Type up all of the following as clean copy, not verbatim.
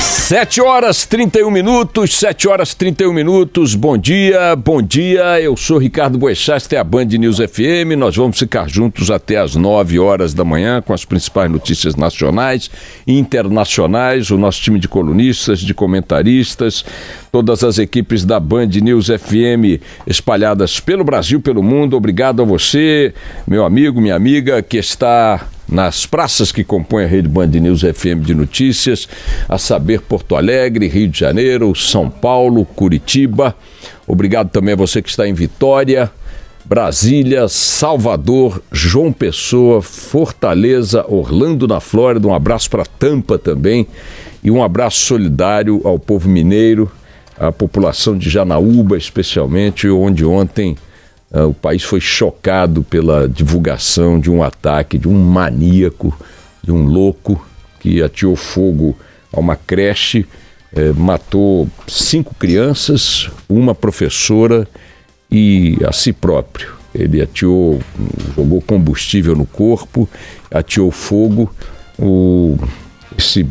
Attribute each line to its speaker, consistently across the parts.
Speaker 1: 7h31, bom dia, eu sou Ricardo Boechat, esta é a Band News FM, nós vamos ficar juntos até as 9 horas da manhã com as principais notícias nacionais e internacionais, o nosso time de colunistas, de comentaristas, todas as equipes da Band News FM espalhadas pelo Brasil, pelo mundo. Obrigado a você, meu amigo, minha amiga, que está nas praças que compõem a rede Band News FM de notícias, a saber, Porto Alegre, Rio de Janeiro, São Paulo, Curitiba. Obrigado também a você que está em Vitória, Brasília, Salvador, João Pessoa, Fortaleza, Orlando, na Flórida. Um abraço para Tampa também e um abraço solidário ao povo mineiro, à população de Janaúba especialmente, onde ontem o país foi chocado pela divulgação de um ataque de um maníaco, de um louco que ateou fogo a uma creche, matou 5 crianças, uma professora e a si próprio. Ele jogou combustível no corpo, ateou fogo.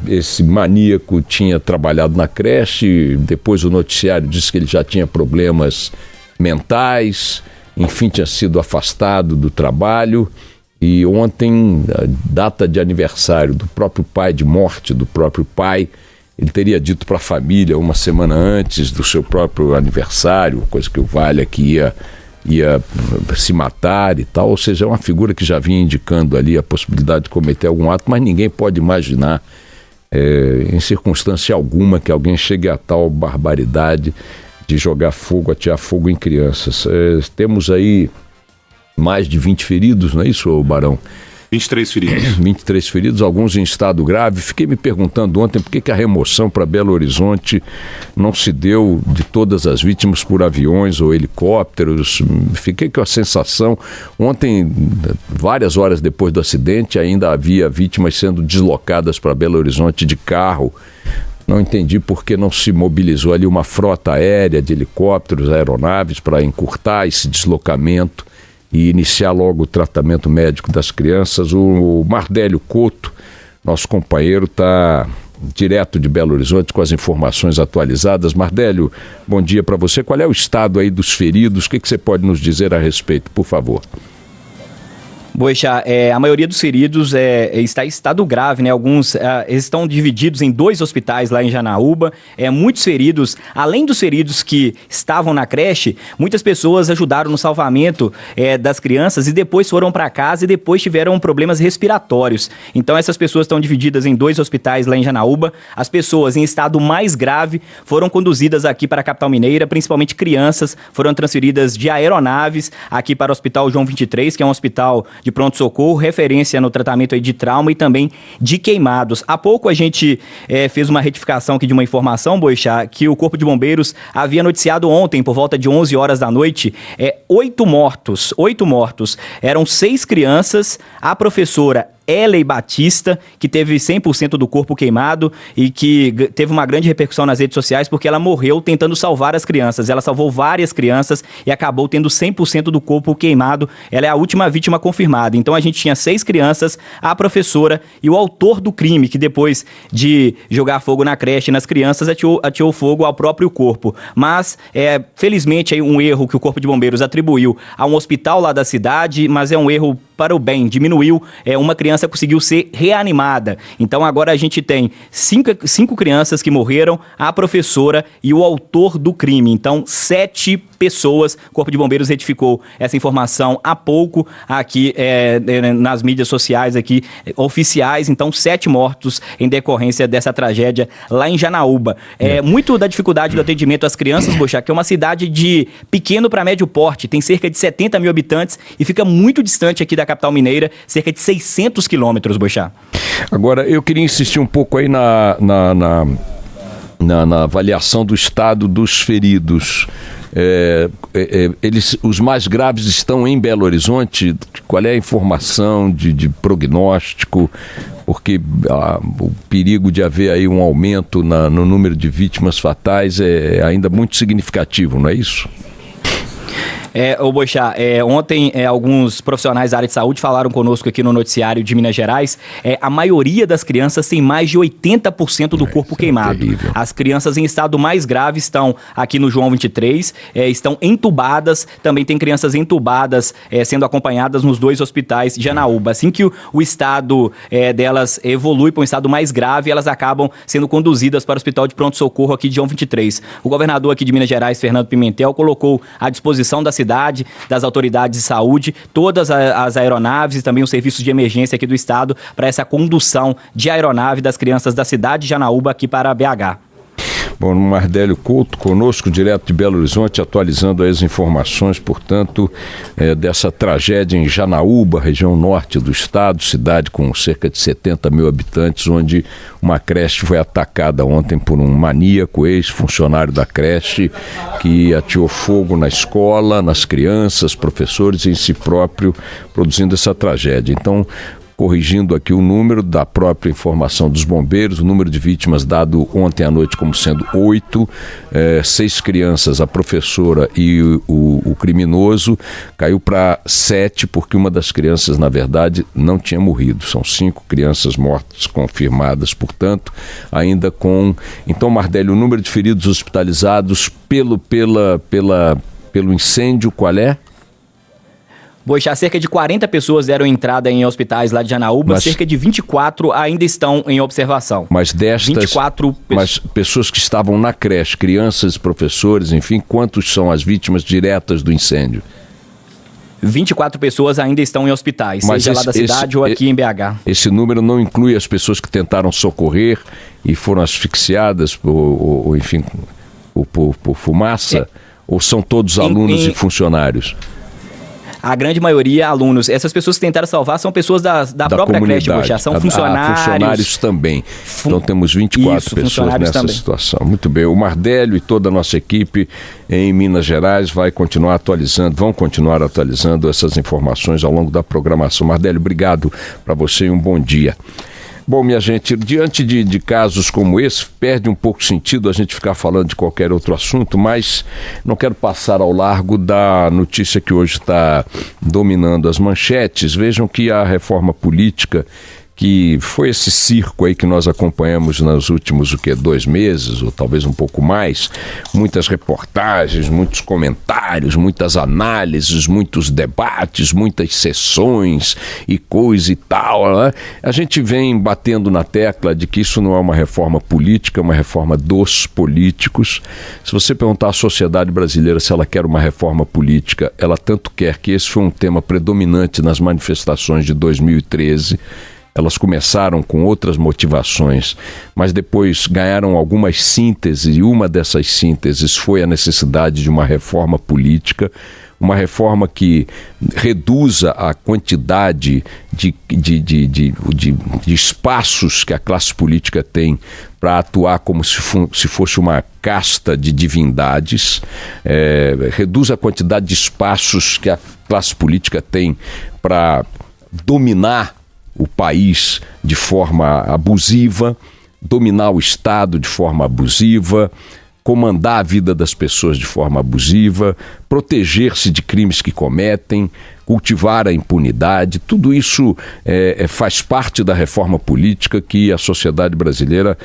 Speaker 1: Esse maníaco tinha trabalhado na creche, depois o noticiário disse que ele já tinha problemas mentais, enfim, tinha sido afastado do trabalho. E ontem, a data de aniversário do próprio pai, de morte do próprio pai, ele teria dito para a família uma semana antes do seu próprio aniversário, coisa que o valha que ia se matar e tal. Ou seja, é uma figura que já vinha indicando ali a possibilidade de cometer algum ato, mas ninguém pode imaginar, em circunstância alguma, que alguém chegue a tal barbaridade de jogar fogo, atear fogo em crianças. Temos aí mais de 20 feridos, não é isso, Barão?
Speaker 2: 23 feridos.
Speaker 1: 23 feridos, alguns em estado grave. Fiquei me perguntando ontem por que a remoção para Belo Horizonte não se deu de todas as vítimas por aviões ou helicópteros. Fiquei com a sensação, ontem, várias horas depois do acidente, ainda havia vítimas sendo deslocadas para Belo Horizonte de carro. Não entendi por que não se mobilizou ali uma frota aérea de helicópteros, aeronaves para encurtar esse deslocamento e iniciar logo o tratamento médico das crianças. O Mardélio Couto, nosso companheiro, está direto de Belo Horizonte com as informações atualizadas. Mardélio, bom dia para você. Qual é o estado aí dos feridos? O que você pode nos dizer a respeito, por favor?
Speaker 3: Boechat, a maioria dos feridos está em estado grave, né? Alguns eles estão divididos em 2 hospitais lá em Janaúba. Muitos feridos, além dos feridos que estavam na creche, muitas pessoas ajudaram no salvamento das crianças e depois foram para casa e depois tiveram problemas respiratórios. Então essas pessoas estão divididas em 2 hospitais lá em Janaúba. As pessoas em estado mais grave foram conduzidas aqui para a capital mineira, principalmente crianças, foram transferidas de aeronaves aqui para o Hospital João 23, que é um hospital de pronto-socorro, referência no tratamento aí de trauma e também de queimados. Há pouco a gente fez uma retificação aqui de uma informação, Boechat, que o Corpo de Bombeiros havia noticiado ontem, por volta de 11 horas da noite, 8 mortos. Eram 6 crianças, a professora Ellen Batista, que teve 100% do corpo queimado e que teve uma grande repercussão nas redes sociais porque ela morreu tentando salvar as crianças. Ela salvou várias crianças e acabou tendo 100% do corpo queimado. Ela é a última vítima confirmada. Então a gente tinha 6 crianças, a professora e o autor do crime, que depois de jogar fogo na creche nas crianças, ateou fogo ao próprio corpo. Mas, felizmente, é um erro que o Corpo de Bombeiros atribuiu a um hospital lá da cidade, mas é um erro para o bem, diminuiu, uma criança conseguiu ser reanimada. Então agora a gente tem 5 crianças que morreram, a professora e o autor do crime. Então 7 pessoas, o Corpo de Bombeiros retificou essa informação há pouco aqui nas mídias sociais aqui, oficiais. Então 7 mortos em decorrência dessa tragédia lá em Janaúba. Muito da dificuldade do atendimento às crianças, Boechat, que é uma cidade de pequeno para médio porte, tem cerca de 70 mil habitantes e fica muito distante aqui da capital mineira, cerca de 600 quilômetros, Boechat.
Speaker 1: Agora, eu queria insistir um pouco aí na avaliação do estado dos feridos. Os mais graves estão em Belo Horizonte. Qual é a informação de prognóstico? Porque o perigo de haver aí um aumento no número de vítimas fatais é ainda muito significativo, não é isso?
Speaker 3: Boixá, ontem alguns profissionais da área de saúde falaram conosco aqui no noticiário de Minas Gerais. A maioria das crianças tem mais de 80% do corpo queimado.
Speaker 1: Terrível.
Speaker 3: As crianças em estado mais grave estão aqui no João 23, estão entubadas. Também tem crianças entubadas sendo acompanhadas nos 2 hospitais de Janaúba. Assim que o estado delas evolui para um estado mais grave, elas acabam sendo conduzidas para o Hospital de Pronto-Socorro aqui de João 23. O governador aqui de Minas Gerais, Fernando Pimentel, colocou à disposição da cidade, das autoridades de saúde, todas as aeronaves e também os serviços de emergência aqui do estado para essa condução de aeronave das crianças da cidade de Janaúba aqui para BH.
Speaker 1: Bom, Mardélio Couto conosco, direto de Belo Horizonte, atualizando as informações, portanto, dessa tragédia em Janaúba, região norte do estado, cidade com cerca de 70 mil habitantes, onde uma creche foi atacada ontem por um maníaco, ex-funcionário da creche, que ateou fogo na escola, nas crianças, professores e em si próprio, produzindo essa tragédia. Então, corrigindo aqui o número da própria informação dos bombeiros, o número de vítimas dado ontem à noite como sendo 8, 6 crianças, a professora e o criminoso, caiu para 7, porque uma das crianças, na verdade, não tinha morrido. São 5 crianças mortas confirmadas, portanto, ainda com... Então, Mardélio, o número de feridos hospitalizados pelo incêndio, qual é?
Speaker 3: Boixá, cerca de 40 pessoas deram entrada em hospitais lá de Janaúba, cerca de 24 ainda estão em observação.
Speaker 1: Mas destas, pessoas que estavam na creche, crianças, professores, enfim, quantos são as vítimas diretas do incêndio?
Speaker 3: 24 pessoas ainda estão em hospitais, seja lá da cidade ou aqui em BH.
Speaker 1: Esse número não inclui as pessoas que tentaram socorrer e foram asfixiadas, ou enfim, por fumaça? Ou são todos alunos e funcionários?
Speaker 3: A grande maioria alunos. Essas pessoas que tentaram salvar são pessoas da própria creche, Boixá. São funcionários.
Speaker 1: Funcionários também. Então temos 24 pessoas nessa também. Situação. Muito bem. O Mardélio e toda a nossa equipe em Minas Gerais vão continuar atualizando essas informações ao longo da programação. Mardélio, obrigado para você e um bom dia. Bom, minha gente, diante de casos como esse, perde um pouco sentido a gente ficar falando de qualquer outro assunto, mas não quero passar ao largo da notícia que hoje está dominando as manchetes. Vejam que a reforma política, que foi esse circo aí que nós acompanhamos nos últimos 2 meses, ou talvez um pouco mais, muitas reportagens, muitos comentários, muitas análises, muitos debates, muitas sessões e coisa e tal, né? A gente vem batendo na tecla de que isso não é uma reforma política, é uma reforma dos políticos. Se você perguntar à sociedade brasileira se ela quer uma reforma política, ela tanto quer que esse foi um tema predominante nas manifestações de 2013, elas começaram com outras motivações, mas depois ganharam algumas sínteses, e uma dessas sínteses foi a necessidade de uma reforma política, uma reforma que reduza a quantidade de espaços que a classe política tem para atuar como se fosse uma casta de divindades, reduz a quantidade de espaços que a classe política tem para dominar o país de forma abusiva, dominar o Estado de forma abusiva, comandar a vida das pessoas de forma abusiva, proteger-se de crimes que cometem, cultivar a impunidade. Tudo isso faz parte da reforma política que a sociedade brasileira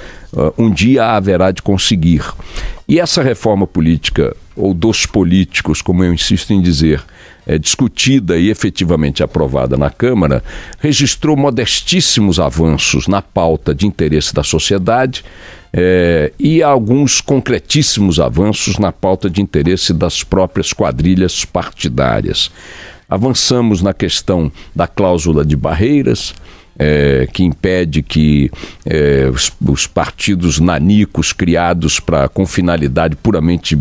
Speaker 1: um dia haverá de conseguir. E essa reforma política, ou dos políticos, como eu insisto em dizer, discutida e efetivamente aprovada na Câmara, registrou modestíssimos avanços na pauta de interesse da sociedade e alguns concretíssimos avanços na pauta de interesse das próprias quadrilhas partidárias. Avançamos na questão da cláusula de barreiras, que impede que os partidos nanicos criados com finalidade puramente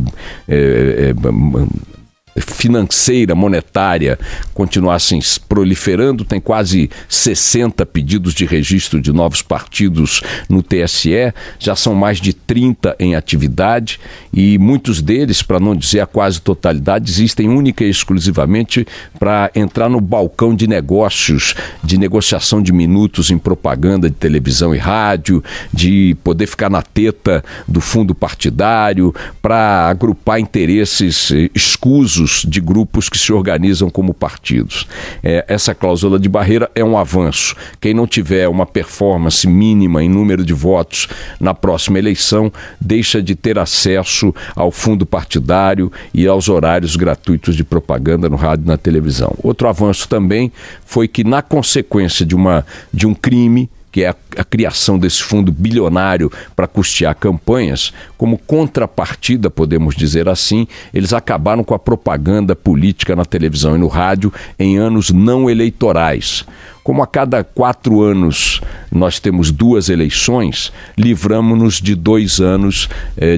Speaker 1: financeira, monetária, continuassem proliferando. Tem quase 60 pedidos de registro de novos partidos no TSE, já são mais de 30 em atividade, e muitos deles, para não dizer a quase totalidade, existem única e exclusivamente para entrar no balcão de negócios, de negociação de minutos em propaganda de televisão e rádio, de poder ficar na teta do fundo partidário, para agrupar interesses escusos abusos de grupos que se organizam como partidos. Essa cláusula de barreira é um avanço. Quem não tiver uma performance mínima em número de votos na próxima eleição deixa de ter acesso ao fundo partidário e aos horários gratuitos de propaganda no rádio e na televisão. Outro avanço também foi que, na consequência de um crime, que é a criação desse fundo bilionário para custear campanhas, como contrapartida, podemos dizer assim, eles acabaram com a propaganda política na televisão e no rádio em anos não eleitorais. Como a cada 4 anos nós temos 2 eleições, livramos-nos de 2 anos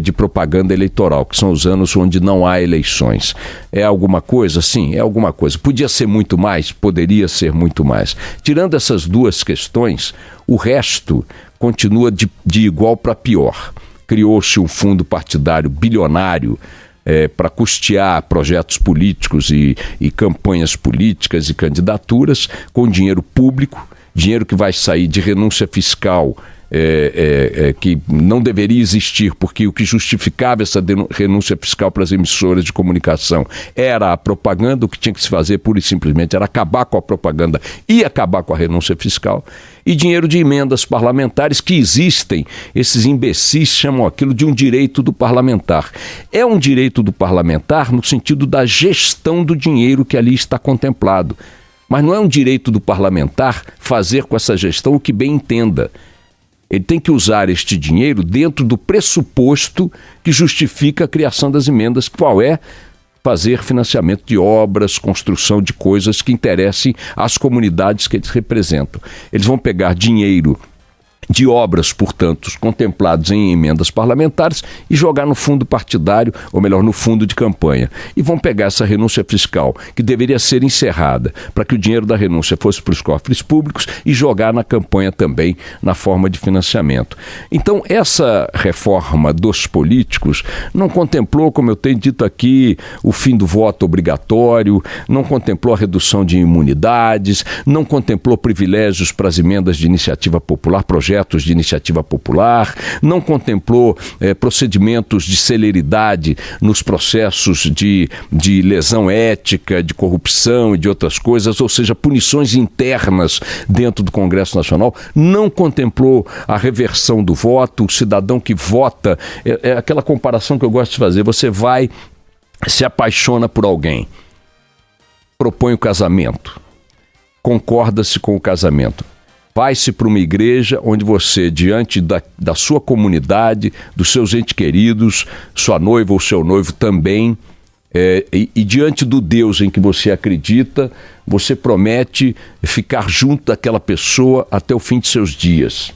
Speaker 1: de propaganda eleitoral, que são os anos onde não há eleições. É alguma coisa? Sim, é alguma coisa. Podia ser muito mais? Poderia ser muito mais. Tirando essas 2 questões, o resto continua de igual para pior. Criou-se um fundo partidário bilionário para custear projetos políticos e campanhas políticas e candidaturas com dinheiro público, dinheiro que vai sair de renúncia fiscal que não deveria existir, porque o que justificava essa renúncia fiscal para as emissoras de comunicação era a propaganda. O que tinha que se fazer pura e simplesmente era acabar com a propaganda e acabar com a renúncia fiscal, e dinheiro de emendas parlamentares que existem. Esses imbecis chamam aquilo de um direito do parlamentar. É um direito do parlamentar no sentido da gestão do dinheiro que ali está contemplado, mas não é um direito do parlamentar fazer com essa gestão o que bem entenda. Ele tem que usar este dinheiro dentro do pressuposto que justifica a criação das emendas, qual é fazer financiamento de obras, construção de coisas que interessem às comunidades que eles representam. Eles vão pegar dinheiro de obras, portanto, contemplados em emendas parlamentares e jogar no fundo partidário, ou melhor, no fundo de campanha. E vão pegar essa renúncia fiscal, que deveria ser encerrada, para que o dinheiro da renúncia fosse para os cofres públicos, e jogar na campanha também na forma de financiamento. Então, essa reforma dos políticos não contemplou, como eu tenho dito aqui, o fim do voto obrigatório, não contemplou a redução de imunidades, não contemplou privilégios para as emendas de iniciativa popular, projetos de iniciativa popular, não contemplou procedimentos de celeridade nos processos de lesão ética, de corrupção e de outras coisas, ou seja, punições internas dentro do Congresso Nacional, não contemplou a reversão do voto. O cidadão que vota, é aquela comparação que eu gosto de fazer: você vai, se apaixona por alguém, propõe o casamento, concorda-se com o casamento, vai-se para uma igreja onde você, diante da sua comunidade, dos seus entes queridos, sua noiva ou seu noivo também, e diante do Deus em que você acredita, você promete ficar junto daquela pessoa até o fim de seus dias,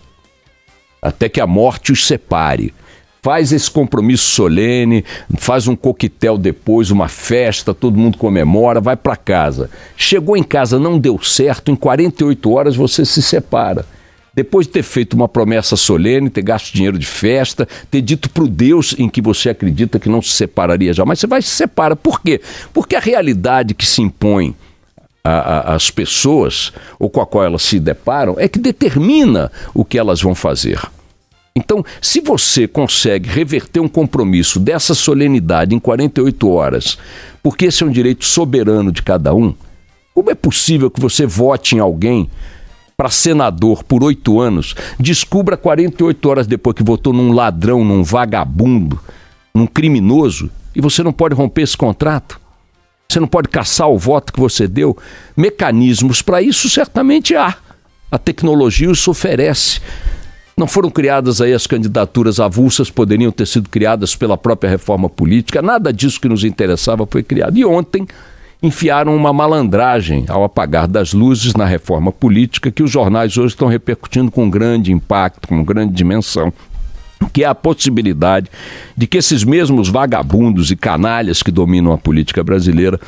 Speaker 1: até que a morte os separe. Faz esse compromisso solene, faz um coquetel depois, uma festa, todo mundo comemora, vai para casa. Chegou em casa, não deu certo, em 48 horas você se separa. Depois de ter feito uma promessa solene, ter gasto dinheiro de festa, ter dito para o Deus em que você acredita que não se separaria jamais, você vai se separa. Por quê? Porque a realidade que se impõe às pessoas, ou com a qual elas se deparam, é que determina o que elas vão fazer. Então, se você consegue reverter um compromisso dessa solenidade em 48 horas, porque esse é um direito soberano de cada um, como é possível que você vote em alguém para senador por 8 anos, descubra 48 horas depois que votou num ladrão, num vagabundo, num criminoso, e você não pode romper esse contrato? Você não pode cassar o voto que você deu? Mecanismos para isso certamente há. A tecnologia isso oferece. Não foram criadas aí as candidaturas avulsas, poderiam ter sido criadas pela própria reforma política, nada disso que nos interessava foi criado. E ontem enfiaram uma malandragem ao apagar das luzes na reforma política, que os jornais hoje estão repercutindo com grande impacto, com grande dimensão, que é a possibilidade de que esses mesmos vagabundos e canalhas que dominam a política brasileira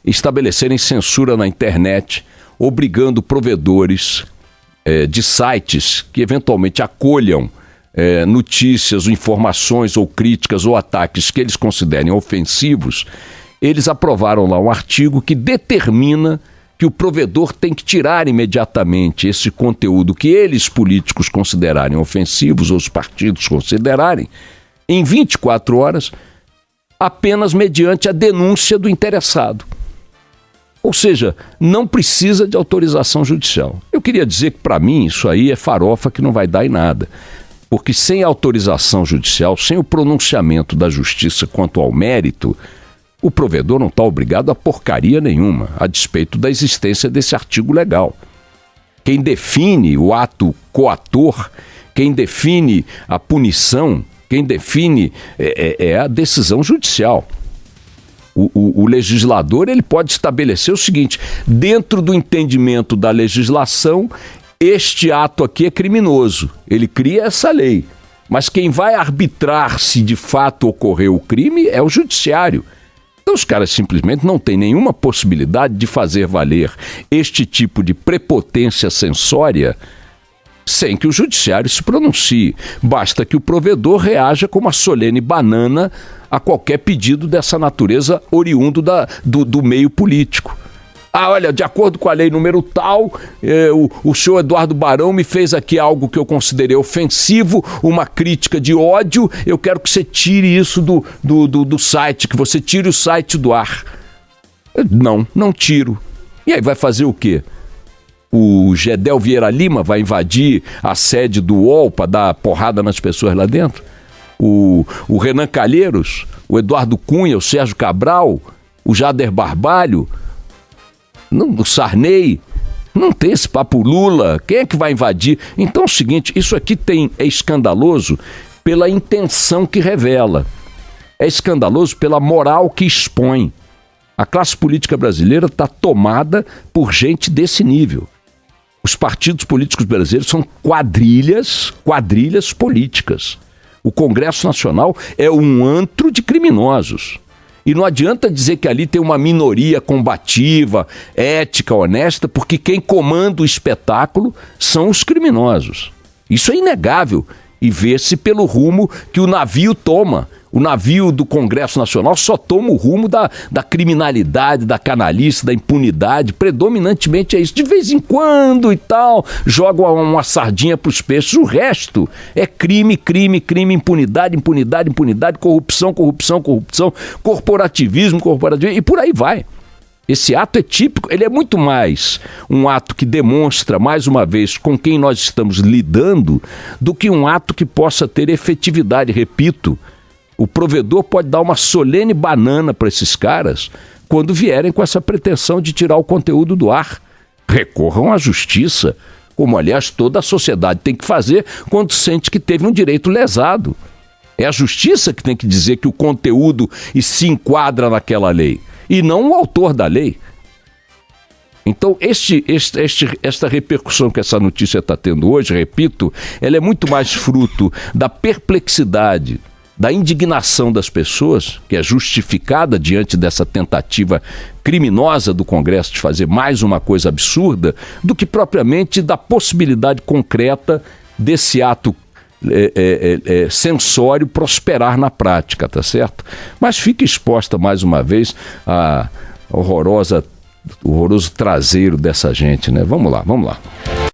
Speaker 1: estabelecerem censura na internet, obrigando provedores de sites que eventualmente acolham notícias, ou informações ou críticas ou ataques que eles considerem ofensivos. Eles aprovaram lá um artigo que determina que o provedor tem que tirar imediatamente esse conteúdo que eles, políticos, considerarem ofensivos, ou os partidos considerarem, em 24 horas, apenas mediante a denúncia do interessado. Ou seja, não precisa de autorização judicial. Eu queria dizer que, para mim, isso aí é farofa que não vai dar em nada. Porque sem autorização judicial, sem o pronunciamento da justiça quanto ao mérito, o provedor não está obrigado a porcaria nenhuma, a despeito da existência desse artigo legal. Quem define o ato coator, quem define a punição, quem define é a decisão judicial. O legislador ele pode estabelecer o seguinte: dentro do entendimento da legislação, este ato aqui é criminoso. Ele cria essa lei. Mas quem vai arbitrar se de fato ocorreu o crime é o judiciário. Então os caras simplesmente não têm nenhuma possibilidade de fazer valer este tipo de prepotência censória sem que o judiciário se pronuncie. Basta que o provedor reaja com uma solene banana a qualquer pedido dessa natureza oriundo do meio político. Ah, olha, de acordo com a lei número tal, o senhor Eduardo Barão me fez aqui algo que eu considerei ofensivo, uma crítica de ódio, eu quero que você tire isso do site, que você tire o site do ar. Não tiro. E aí vai fazer o quê? O Gedel Vieira Lima vai invadir a sede do UOL para dar porrada nas pessoas lá dentro? O Renan Calheiros, o Eduardo Cunha, o Sérgio Cabral, o Jader Barbalho, o Sarney, não tem esse papo. Lula, quem é que vai invadir? Então é o seguinte, isso aqui é escandaloso pela intenção que revela, é escandaloso pela moral que expõe. A classe política brasileira está tomada por gente desse nível. Os partidos políticos brasileiros são quadrilhas políticas. O Congresso Nacional é um antro de criminosos. E não adianta dizer que ali tem uma minoria combativa, ética, honesta, porque quem comanda o espetáculo são os criminosos. Isso é inegável e vê-se pelo rumo que o navio toma. O navio do Congresso Nacional só toma o rumo da criminalidade, da canalice, da impunidade, predominantemente é isso. De vez em quando e tal, joga uma sardinha para os peixes. O resto é crime, impunidade, corrupção, corporativismo, e por aí vai. Esse ato é típico, ele é muito mais um ato que demonstra, mais uma vez, com quem nós estamos lidando, do que um ato que possa ter efetividade. Repito, o provedor pode dar uma solene banana para esses caras quando vierem com essa pretensão de tirar o conteúdo do ar. Recorram à justiça, como, aliás, toda a sociedade tem que fazer quando sente que teve um direito lesado. É a justiça que tem que dizer que o conteúdo se enquadra naquela lei, e não o autor da lei. Então, esta repercussão que essa notícia está tendo hoje, repito, ela é muito mais fruto da perplexidade, da indignação das pessoas, que é justificada diante dessa tentativa criminosa do Congresso de fazer mais uma coisa absurda, do que propriamente da possibilidade concreta desse ato censório prosperar na prática, tá certo? Mas fica exposta mais uma vez a horroroso traseiro dessa gente, né? Vamos lá.